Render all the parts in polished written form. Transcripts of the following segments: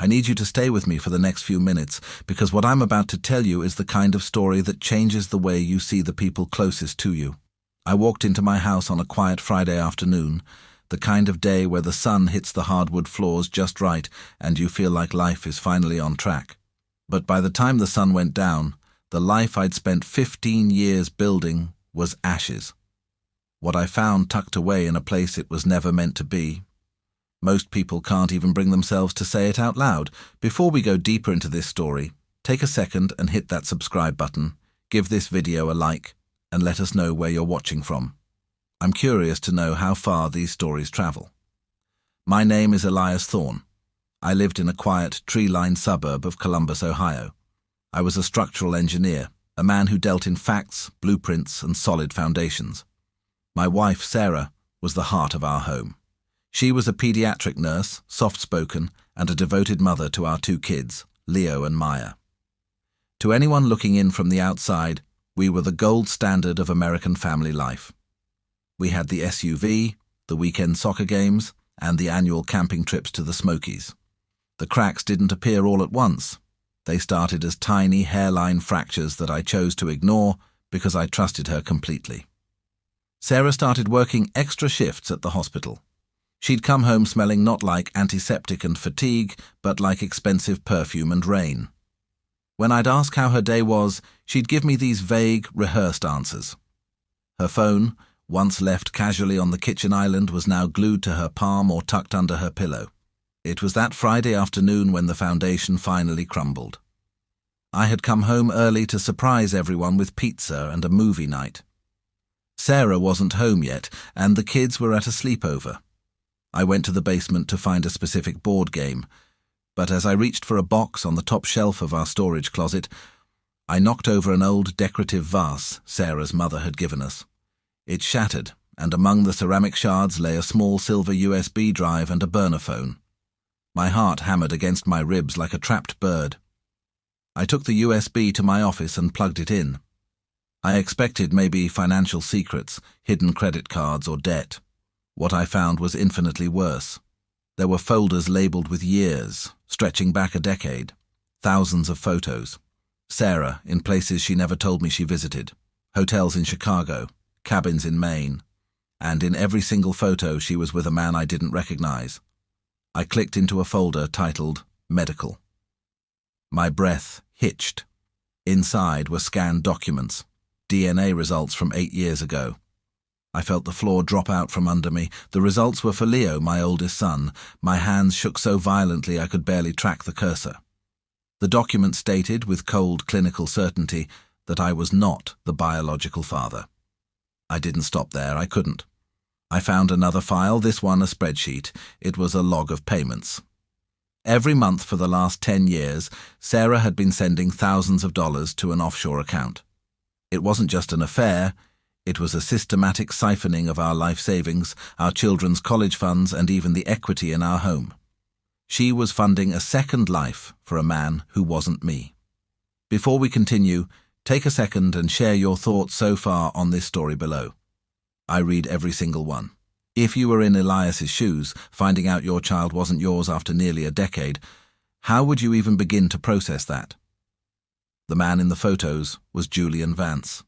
I need you to stay with me for the next few minutes, because what I'm about to tell you is the kind of story that changes the way you see the people closest to you. I walked into my house on a quiet Friday afternoon, the kind of day where the sun hits the hardwood floors just right and you feel like life is finally on track. But by the time the sun went down, the life I'd spent 15 years building was ashes. What I found tucked away in a place it was never meant to be. Most people can't even bring themselves to say it out loud. Before we go deeper into this story, take a second and hit that subscribe button, give this video a like, and let us know where you're watching from. I'm curious to know how far these stories travel. My name is Elias Thorne. I lived in a quiet, tree-lined suburb of Columbus, Ohio. I was a structural engineer, a man who dealt in facts, blueprints, and solid foundations. My wife, Sarah, was the heart of our home. She was a pediatric nurse, soft-spoken, and a devoted mother to our two kids, Leo and Maya. To anyone looking in from the outside, we were the gold standard of American family life. We had the SUV, the weekend soccer games, and the annual camping trips to the Smokies. The cracks didn't appear all at once. They started as tiny hairline fractures that I chose to ignore because I trusted her completely. Sarah started working extra shifts at the hospital. She'd come home smelling not like antiseptic and fatigue, but like expensive perfume and rain. When I'd ask how her day was, she'd give me these vague, rehearsed answers. Her phone, once left casually on the kitchen island, was now glued to her palm or tucked under her pillow. It was that Friday afternoon when the foundation finally crumbled. I had come home early to surprise everyone with pizza and a movie night. Sarah wasn't home yet, and the kids were at a sleepover. I went to the basement to find a specific board game, but as I reached for a box on the top shelf of our storage closet, I knocked over an old decorative vase Sarah's mother had given us. It shattered, and among the ceramic shards lay a small silver USB drive and a burner phone. My heart hammered against my ribs like a trapped bird. I took the USB to my office and plugged it in. I expected maybe financial secrets, hidden credit cards, or debt. What I found was infinitely worse. There were folders labeled with years, stretching back a decade. Thousands of photos. Sarah in places she never told me she visited. Hotels in Chicago, cabins in Maine. And in every single photo she was with a man I didn't recognize. I clicked into a folder titled Medical. My breath hitched. Inside were scanned documents, DNA results from 8 years ago. I felt the floor drop out from under me. The results were for Leo, my oldest son. My hands shook so violently I could barely track the cursor. The document stated, with cold clinical certainty, that I was not the biological father. I didn't stop there. I couldn't. I found another file, this one a spreadsheet. It was a log of payments. Every month for the last 10 years, Sarah had been sending thousands of dollars to an offshore account. It wasn't just an affair. It was a systematic siphoning of our life savings, our children's college funds, and even the equity in our home. She was funding a second life for a man who wasn't me. Before we continue, take a second and share your thoughts so far on this story below. I read every single one. If you were in Elias's shoes, finding out your child wasn't yours after nearly a decade, how would you even begin to process that? The man in the photos was Julian Vance.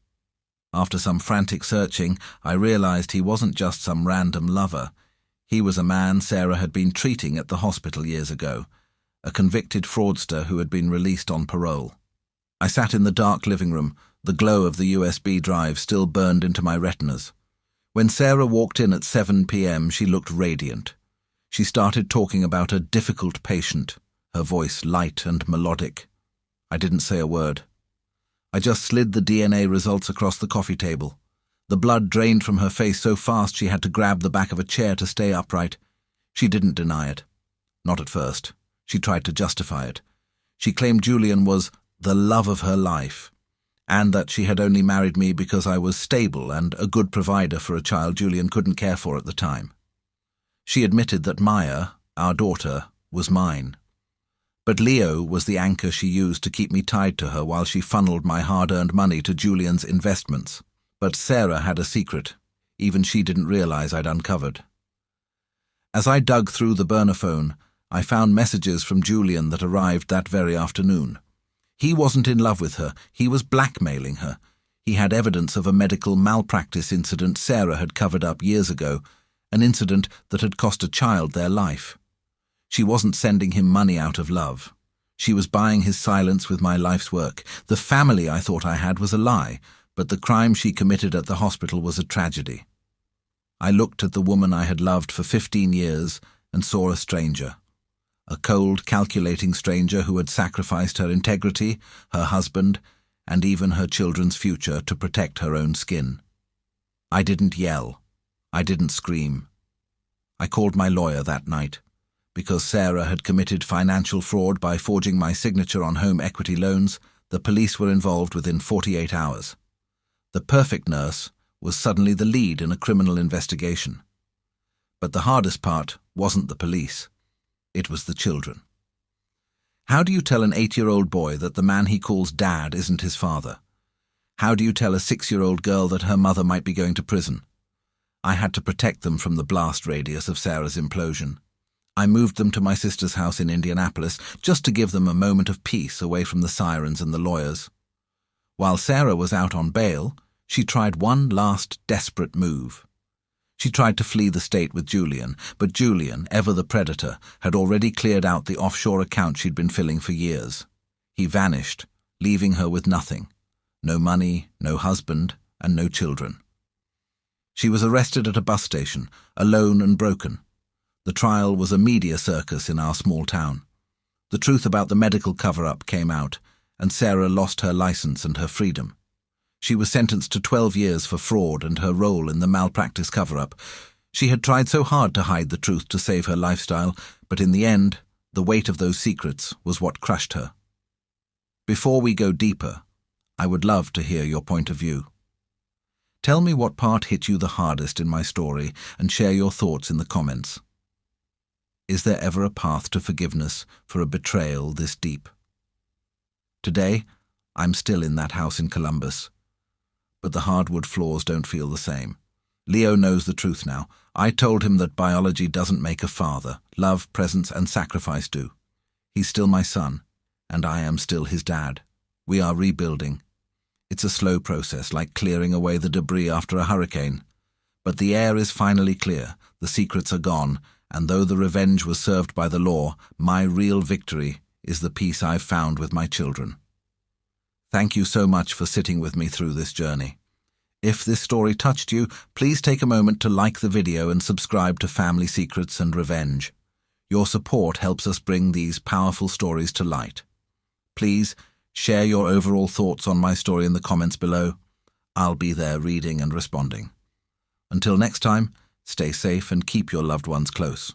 After some frantic searching, I realized he wasn't just some random lover. He was a man Sarah had been treating at the hospital years ago, a convicted fraudster who had been released on parole. I sat in the dark living room, the glow of the USB drive still burned into my retinas. When Sarah walked in at 7 p.m., she looked radiant. She started talking about a difficult patient, her voice light and melodic. I didn't say a word. I just slid the DNA results across the coffee table. The blood drained from her face so fast she had to grab the back of a chair to stay upright. She didn't deny it. Not at first. She tried to justify it. She claimed Julian was the love of her life, and that she had only married me because I was stable and a good provider for a child Julian couldn't care for at the time. She admitted that Maya, our daughter, was mine. But Leo was the anchor she used to keep me tied to her while she funneled my hard-earned money to Julian's investments. But Sarah had a secret. Even she didn't realize I'd uncovered. As I dug through the burner phone, I found messages from Julian that arrived that very afternoon. He wasn't in love with her, he was blackmailing her. He had evidence of a medical malpractice incident Sarah had covered up years ago, an incident that had cost a child their life. She wasn't sending him money out of love. She was buying his silence with my life's work. The family I thought I had was a lie, but the crime she committed at the hospital was a tragedy. I looked at the woman I had loved for 15 years and saw a stranger. A cold, calculating stranger who had sacrificed her integrity, her husband, and even her children's future to protect her own skin. I didn't yell. I didn't scream. I called my lawyer that night. Because Sarah had committed financial fraud by forging my signature on home equity loans, the police were involved within 48 hours. The perfect nurse was suddenly the lead in a criminal investigation. But the hardest part wasn't the police. It was the children. How do you tell an 8-year-old boy that the man he calls dad isn't his father? How do you tell a 6-year-old girl that her mother might be going to prison? I had to protect them from the blast radius of Sarah's implosion. I moved them to my sister's house in Indianapolis just to give them a moment of peace away from the sirens and the lawyers. While Sarah was out on bail, she tried one last desperate move. She tried to flee the state with Julian, but Julian, ever the predator, had already cleared out the offshore account she'd been filling for years. He vanished, leaving her with nothing. No money, no husband, and no children. She was arrested at a bus station, alone and broken. The trial was a media circus in our small town. The truth about the medical cover-up came out, and Sarah lost her license and her freedom. She was sentenced to 12 years for fraud and her role in the malpractice cover-up. She had tried so hard to hide the truth to save her lifestyle, but in the end, the weight of those secrets was what crushed her. Before we go deeper, I would love to hear your point of view. Tell me what part hit you the hardest in my story and share your thoughts in the comments. Is there ever a path to forgiveness for a betrayal this deep? Today, I'm still in that house in Columbus. But the hardwood floors don't feel the same. Leo knows the truth now. I told him that biology doesn't make a father. Love, presence, and sacrifice do. He's still my son, and I am still his dad. We are rebuilding. It's a slow process, like clearing away the debris after a hurricane. But the air is finally clear, the secrets are gone, and though the revenge was served by the law, my real victory is the peace I've found with my children. Thank you so much for sitting with me through this journey. If this story touched you, please take a moment to like the video and subscribe to Family Secrets and Revenge. Your support helps us bring these powerful stories to light. Please share your overall thoughts on my story in the comments below. I'll be there reading and responding. Until next time, stay safe and keep your loved ones close.